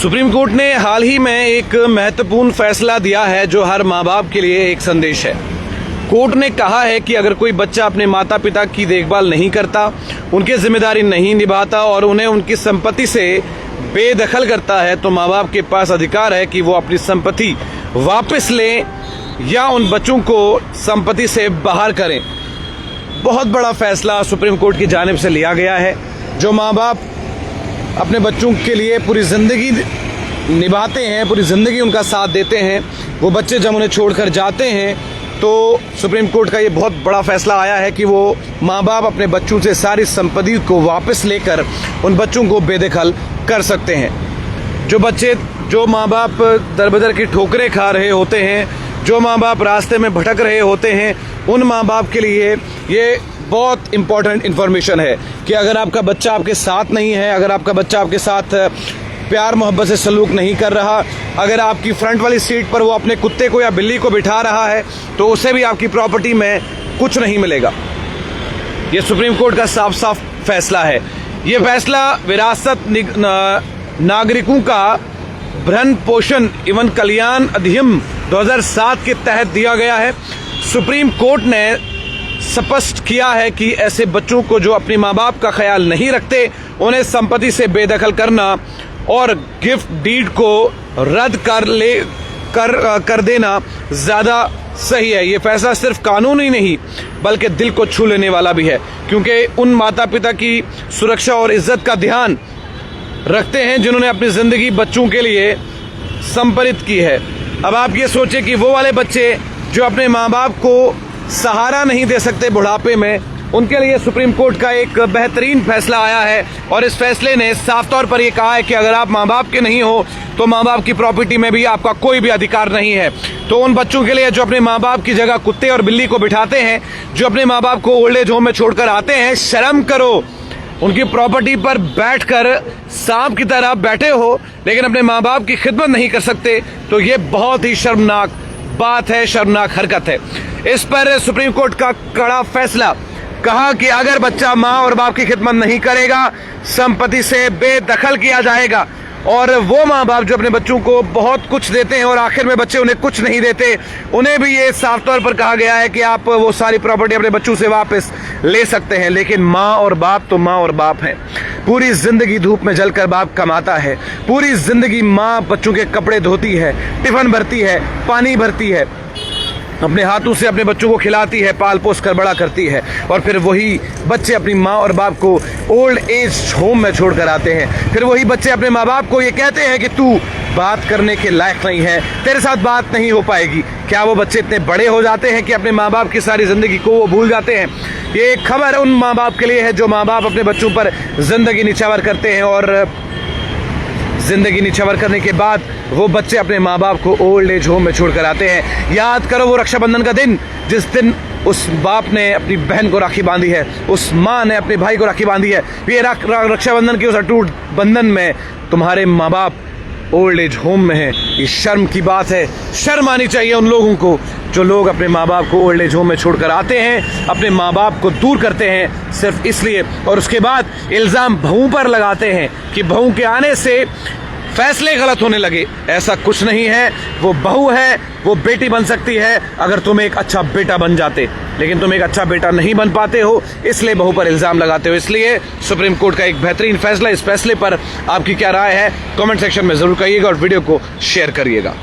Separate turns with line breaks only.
Supreme court ने हाल ही में एक महत्वपूर्ण फैसला दिया है जो हर माँ बाप के लिए एक संदेश है। कोर्ट ने कहा है कि अगर कोई बच्चा अपने माता पिता की देखभाल नहीं करता, उनकी जिम्मेदारी नहीं निभाता और उन्हें उनकी संपत्ति से बेदखल करता है तो माँ बाप के पास अधिकार है कि वो अपनी संपत्ति वापस लें या उन बच्चों को संपत्ति से बाहर करें। बहुत बड़ा फैसला सुप्रीम कोर्ट की जानिब से लिया गया है। जो माँ बाप अपने बच्चों के लिए पूरी ज़िंदगी निभाते हैं, पूरी ज़िंदगी उनका साथ देते हैं, वो बच्चे जब उन्हें छोड़कर जाते हैं तो सुप्रीम कोर्ट का ये बहुत बड़ा फैसला आया है कि वो माँ बाप अपने बच्चों से सारी संपत्ति को वापस लेकर उन बच्चों को बेदखल कर सकते हैं। जो माँ बाप दर-बदर की ठोकरें खा रहे होते हैं, जो माँ बाप रास्ते में भटक रहे होते हैं, उन माँ बाप के लिए ये बहुत इम्पोर्टेंट इन्फॉर्मेशन है कि अगर आपका बच्चा आपके साथ नहीं है, अगर आपका बच्चा आपके साथ प्यार मोहब्बत से सलूक नहीं कर रहा, अगर आपकी फ्रंट वाली सीट पर वो अपने कुत्ते को या बिल्ली को बिठा रहा है तो उसे भी आपकी प्रॉपर्टी में कुछ नहीं मिलेगा। ये सुप्रीम कोर्ट का साफ साफ फैसला है। ये फैसला विरासत नागरिकों का भरण पोषण एवं कल्याण अधिनियम 2007 के तहत दिया गया है। सुप्रीम कोर्ट ने स्पष्ट किया है कि ऐसे बच्चों को जो अपने माँ बाप का ख्याल नहीं रखते, उन्हें संपत्ति से बेदखल करना और गिफ्ट डीड को रद्द कर देना ज़्यादा सही है। ये फैसला सिर्फ कानूनी नहीं बल्कि दिल को छू लेने वाला भी है, क्योंकि उन माता पिता की सुरक्षा और इज्जत का ध्यान रखते हैं जिन्होंने अपनी ज़िंदगी बच्चों के लिए समर्पित की है। अब आप ये सोचें कि वो वाले बच्चे जो अपने माँ बाप को सहारा नहीं दे सकते बुढ़ापे में, उनके लिए सुप्रीम कोर्ट का एक बेहतरीन फैसला आया है और इस फैसले ने साफ तौर पर यह कहा है कि अगर आप माँ बाप के नहीं हो तो माँ बाप की प्रॉपर्टी में भी आपका कोई भी अधिकार नहीं है। तो उन बच्चों के लिए जो अपने माँ बाप की जगह कुत्ते और बिल्ली को बिठाते हैं, जो अपने माँ बाप को ओल्ड एज होम में छोड़कर आते हैं, शर्म करो। उनकी प्रॉपर्टी पर बैठकर सांप की तरह बैठे हो लेकिन अपने माँ बाप की खिदमत नहीं कर सकते, तो ये बहुत ही शर्मनाक बात है, शर्मनाक हरकत है। इस पर सुप्रीम कोर्ट का कड़ा फैसला, कहा कि अगर बच्चा माँ और बाप की खिदमत नहीं करेगा, संपत्ति से बेदखल किया जाएगा। और वो माँ बाप जो अपने बच्चों को बहुत कुछ देते हैं और आखिर में बच्चे उन्हें कुछ नहीं देते, उन्हें भी ये साफ तौर पर कहा गया है कि आप वो सारी प्रॉपर्टी अपने बच्चों से वापस ले सकते हैं। लेकिन माँ और बाप तो माँ और बाप हैं। पूरी जिंदगी धूप में जलकर बाप कमाता है, पूरी जिंदगी माँ बच्चों के कपड़े धोती है, टिफिन भरती है, पानी भरती है, अपने हाथों से अपने बच्चों को खिलाती है, पाल पोस कर बड़ा करती है, और फिर वही बच्चे अपनी माँ और बाप को ओल्ड एज होम में छोड़ कर आते हैं। फिर वही बच्चे अपने माँ बाप को ये कहते हैं कि तू बात करने के लायक नहीं है, तेरे साथ बात नहीं हो पाएगी। क्या वो बच्चे इतने बड़े हो जाते हैं कि अपने माँ बाप की सारी जिंदगी को वो भूल जाते हैं? ये एक खबर उन माँ बाप के लिए है जो माँ बाप अपने बच्चों पर जिंदगी निछावर करते हैं और जिंदगी निछावर करने के बाद वो बच्चे अपने माँ बाप को ओल्ड एज होम में छोड़कर आते हैं। याद करो वो रक्षाबंधन का दिन, जिस दिन उस बाप ने अपनी बहन को राखी बांधी है, उस माँ ने अपने भाई को राखी बांधी है। ये रक्षाबंधन के उस अटूट बंधन में तुम्हारे माँ बाप ओल्ड एज होम में है। ये शर्म की बात है। शर्म आनी चाहिए उन लोगों को जो लोग अपने माँ बाप को ओल्ड एज होम में छोड़कर आते हैं, अपने माँ बाप को दूर करते हैं सिर्फ इसलिए, और उसके बाद इल्ज़ाम बहू पर लगाते हैं कि बहू के आने से फैसले गलत होने लगे। ऐसा कुछ नहीं है। वो बहू है, वो बेटी बन सकती है अगर तुम एक अच्छा बेटा बन जाते, लेकिन तुम एक अच्छा बेटा नहीं बन पाते हो, इसलिए बहू पर इल्ज़ाम लगाते हो। इसलिए सुप्रीम कोर्ट का एक बेहतरीन फैसला। इस फैसले पर आपकी क्या राय है कमेंट सेक्शन में ज़रूर कहिएगा और वीडियो को शेयर करिएगा।